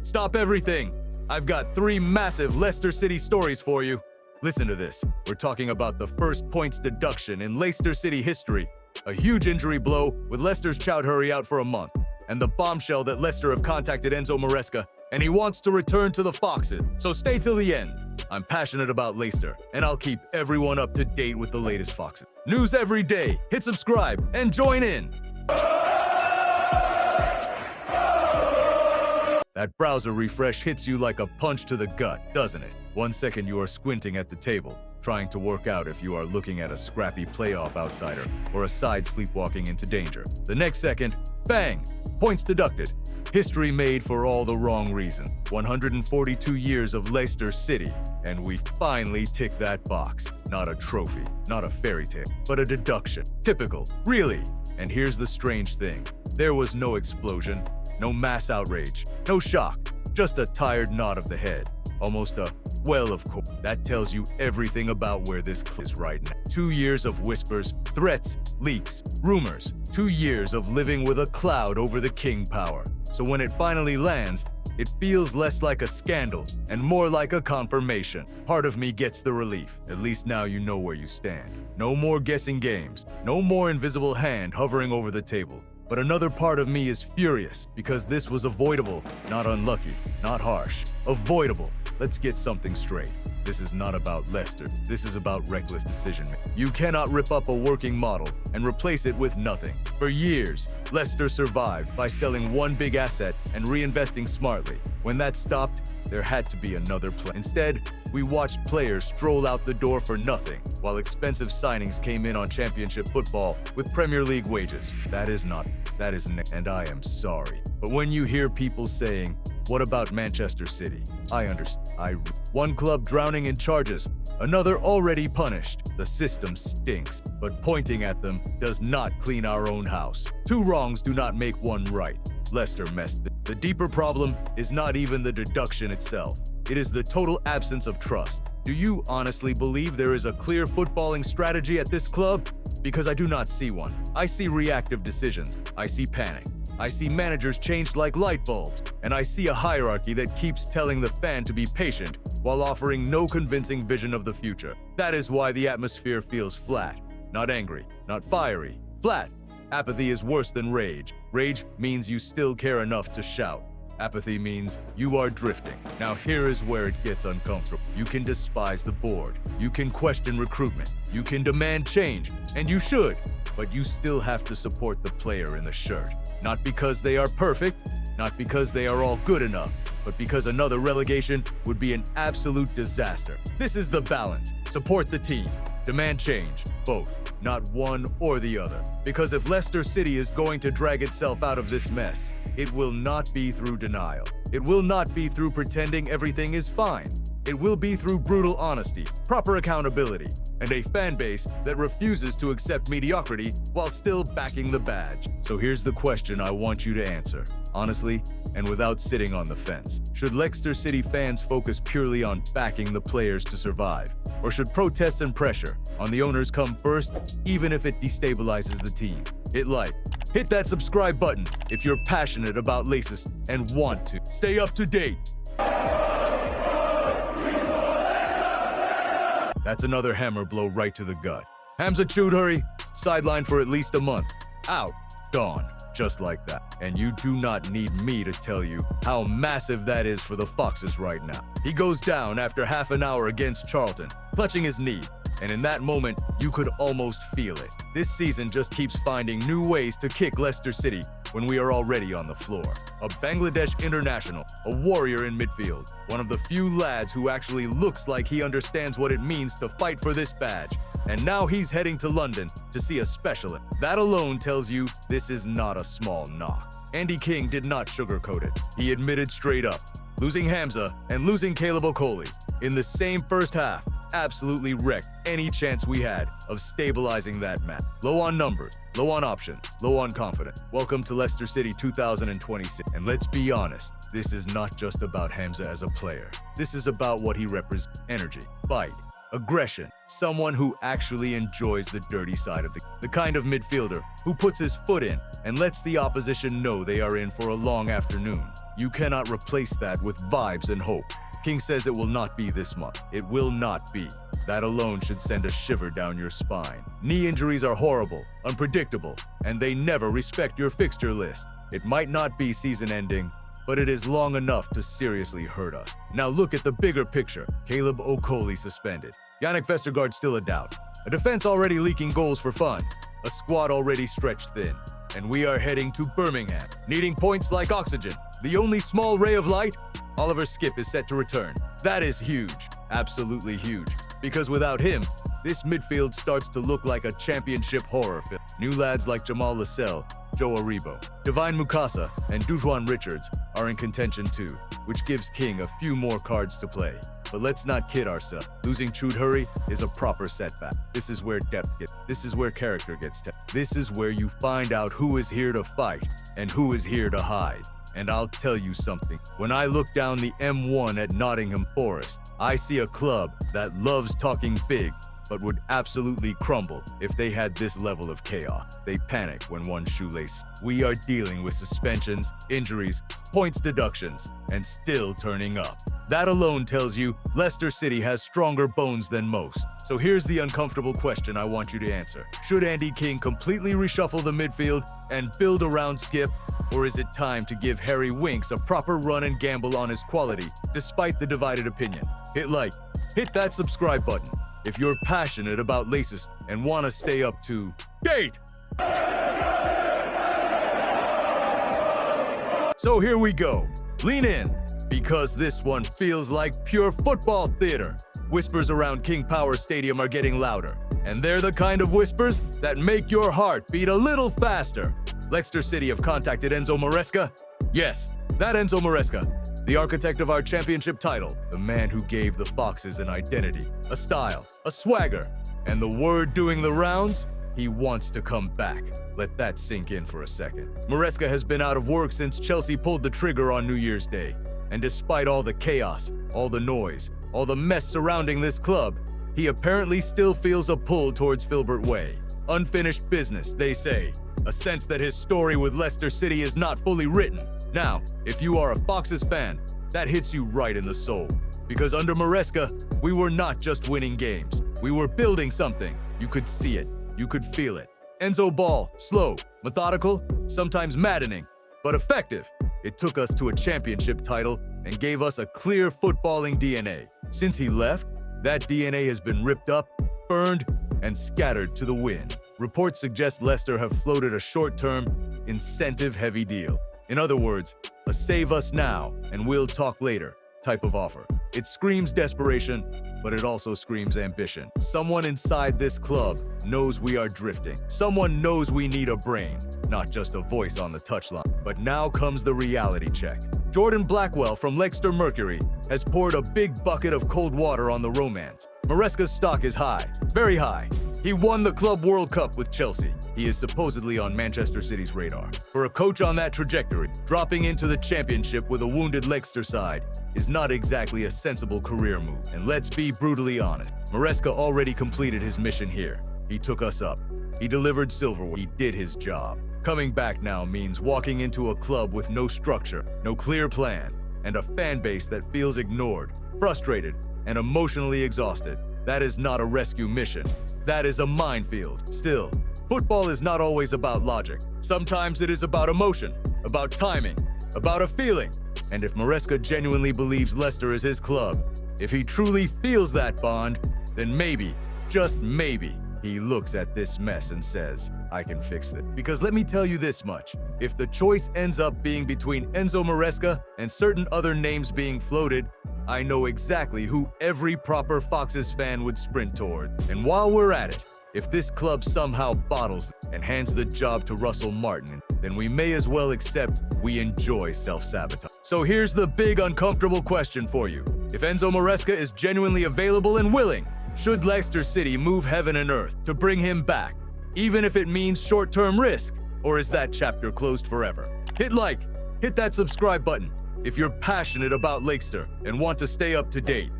Stop everything! I've got 3 massive Leicester City stories for you. Listen to this. We're talking about the first points deduction in Leicester City history, a huge injury blow with Leicester's Choudhury out for a month, and the bombshell that Leicester have contacted Enzo Maresca, and he wants to return to the Foxes. So stay till the end. I'm passionate about Leicester, and I'll keep everyone up to date with the latest Foxes. News every day. Hit subscribe and join in. That browser refresh hits you like a punch to the gut, doesn't it? 1 second you are squinting at the table, trying to work out if you are looking at a scrappy playoff outsider or a side sleepwalking into danger. The next second, bang! Points deducted. History made for all the wrong reason. 142 years of Leicester City, and we finally tick that box. Not a trophy, not a fairy tale, but a deduction. Typical, really. And here's the strange thing. There was no explosion, no mass outrage, no shock, just a tired nod of the head. Almost a, well, of course. That tells you everything about where this is right now. 2 years of whispers, threats, leaks, rumors. 2 years of living with a cloud over the king power. So when it finally lands, it feels less like a scandal and more like a confirmation. Part of me gets the relief. At least now you know where you stand. No more guessing games. No more invisible hand hovering over the table. But another part of me is furious because this was avoidable, not unlucky, not harsh. Avoidable. Let's get something straight. This is not about Leicester. This is about reckless decision-making. You cannot rip up a working model and replace it with nothing. For years, Leicester survived by selling one big asset and reinvesting smartly. When that stopped, there had to be another plan. Instead, we watched players stroll out the door for nothing, while expensive signings came in on championship football with Premier League wages. That isn't, and I am sorry. But when you hear people saying, what about Manchester City? I understand. One club drowning in charges, another already punished. The system stinks, but pointing at them does not clean our own house. 2 wrongs do not make one right. Leicester messed it. The deeper problem is not even the deduction itself. It is the total absence of trust. Do you honestly believe there is a clear footballing strategy at this club? Because I do not see one. I see reactive decisions. I see panic. I see managers changed like light bulbs, and I see a hierarchy that keeps telling the fan to be patient while offering no convincing vision of the future. That is why the atmosphere feels flat. Not angry, not fiery, flat. Apathy is worse than rage. Rage means you still care enough to shout. Apathy means you are drifting. Now here is where it gets uncomfortable. You can despise the board. You can question recruitment. You can demand change, and you should. But you still have to support the player in the shirt. Not because they are perfect, not because they are all good enough, but because another relegation would be an absolute disaster. This is the balance. Support the team. Demand change. Both. Not one or the other. Because if Leicester City is going to drag itself out of this mess, it will not be through denial. It will not be through pretending everything is fine. It will be through brutal honesty, proper accountability, and a fan base that refuses to accept mediocrity while still backing the badge. So here's the question I want you to answer, honestly and without sitting on the fence. Should Leicester City fans focus purely on backing the players to survive? Or should protests and pressure on the owners come first, even if it destabilizes the team? Hit like. Hit that subscribe button if you're passionate about Leicester and want to stay up to date. That's another hammer blow right to the gut. Enzo Choudhury, sidelined for at least a month. Out, gone, just like that. And you do not need me to tell you how massive that is for the Foxes right now. He goes down after half an hour against Charlton, clutching his knee. And in that moment, you could almost feel it. This season just keeps finding new ways to kick Leicester City when we are already on the floor. A Bangladesh international, a warrior in midfield, one of the few lads who actually looks like he understands what it means to fight for this badge. And now he's heading to London to see a specialist. That alone tells you this is not a small knock. Andy King did not sugarcoat it. He admitted straight up. Losing Hamza and losing Caleb Okoli in the same first half absolutely wrecked any chance we had of stabilizing that match. Low on numbers, low on options, low on confidence. Welcome to Leicester City 2026. And let's be honest, this is not just about Hamza as a player. This is about what he represents: energy, fight, aggression, someone who actually enjoys the dirty side of the kind of midfielder who puts his foot in and lets the opposition know they are in for a long afternoon. You cannot replace that with vibes and hope. King says it will not be this month. It will not be. That alone should send a shiver down your spine. Knee injuries are horrible, unpredictable, and they never respect your fixture list. It might not be season-ending, but it is long enough to seriously hurt us. Now look at the bigger picture. Caleb Okoli suspended. Yannick Vestergaard still a doubt. A defense already leaking goals for fun. A squad already stretched thin. And we are heading to Birmingham, needing points like oxygen. The only small ray of light? Oliver Skip is set to return. That is huge, absolutely huge. Because without him, this midfield starts to look like a championship horror film. New lads like Jamal Lascelles, Joe Aribo, Divine Mukasa, and Dujuan Richards are in contention too, which gives King a few more cards to play. But let's not kid ourselves. Losing Choudhury is a proper setback. This is where depth gets. This is where character gets tested. This is where you find out who is here to fight and who is here to hide. And I'll tell you something. When I look down the M1 at Nottingham Forest, I see a club that loves talking big, but would absolutely crumble if they had this level of chaos. They panic when one shoelace. We are dealing with suspensions, injuries, points deductions, and still turning up. That alone tells you Leicester City has stronger bones than most. So here's the uncomfortable question I want you to answer. Should Andy King completely reshuffle the midfield and build around Skip? Or is it time to give Harry Winks a proper run and gamble on his quality, despite the divided opinion? Hit like, hit that subscribe button if you're passionate about Leicester and want to stay up to date. So here we go. Lean in, because this one feels like pure football theater. Whispers around King Power Stadium are getting louder, and they're the kind of whispers that make your heart beat a little faster. Leicester City have contacted Enzo Maresca. Yes, that Enzo Maresca, the architect of our championship title, the man who gave the Foxes an identity, a style, a swagger, and the word doing the rounds, he wants to come back. Let that sink in for a second. Maresca has been out of work since Chelsea pulled the trigger on New Year's Day. And despite all the chaos, all the noise, all the mess surrounding this club, he apparently still feels a pull towards Filbert Way. Unfinished business, they say. A sense that his story with Leicester City is not fully written. Now, if you are a Foxes fan, that hits you right in the soul. Because under Maresca, we were not just winning games. We were building something. You could see it. You could feel it. Enzo ball, slow, methodical, sometimes maddening, but effective. It took us to a championship title and gave us a clear footballing DNA. Since he left, that DNA has been ripped up, burned, and scattered to the wind. Reports suggest Leicester have floated a short-term, incentive-heavy deal. In other words, a save us now and we'll talk later type of offer. It screams desperation, but it also screams ambition. Someone inside this club knows we are drifting. Someone knows we need a brain, not just a voice on the touchline. But now comes the reality check. Jordan Blackwell from Leicester Mercury has poured a big bucket of cold water on the romance. Maresca's stock is high, very high. He won the Club World Cup with Chelsea. He is supposedly on Manchester City's radar. For a coach on that trajectory, dropping into the championship with a wounded Leicester side is not exactly a sensible career move. And let's be brutally honest, Maresca already completed his mission here. He took us up. He delivered silverware. He did his job. Coming back now means walking into a club with no structure, no clear plan, and a fan base that feels ignored, frustrated, and emotionally exhausted. That is not a rescue mission. That is a minefield. Still, football is not always about logic. Sometimes it is about emotion, about timing, about a feeling. And if Maresca genuinely believes Leicester is his club, if he truly feels that bond, then maybe, just maybe, he looks at this mess and says, I can fix it. Because let me tell you this much, if the choice ends up being between Enzo Maresca and certain other names being floated, I know exactly who every proper Foxes fan would sprint toward. And while we're at it, if this club somehow bottles and hands the job to Russell Martin, then we may as well accept we enjoy self-sabotage. So here's the big uncomfortable question for you. If Enzo Maresca is genuinely available and willing, should Leicester City move heaven and earth to bring him back, even if it means short-term risk? Or is that chapter closed forever? Hit like, hit that subscribe button if you're passionate about Leicester and want to stay up to date.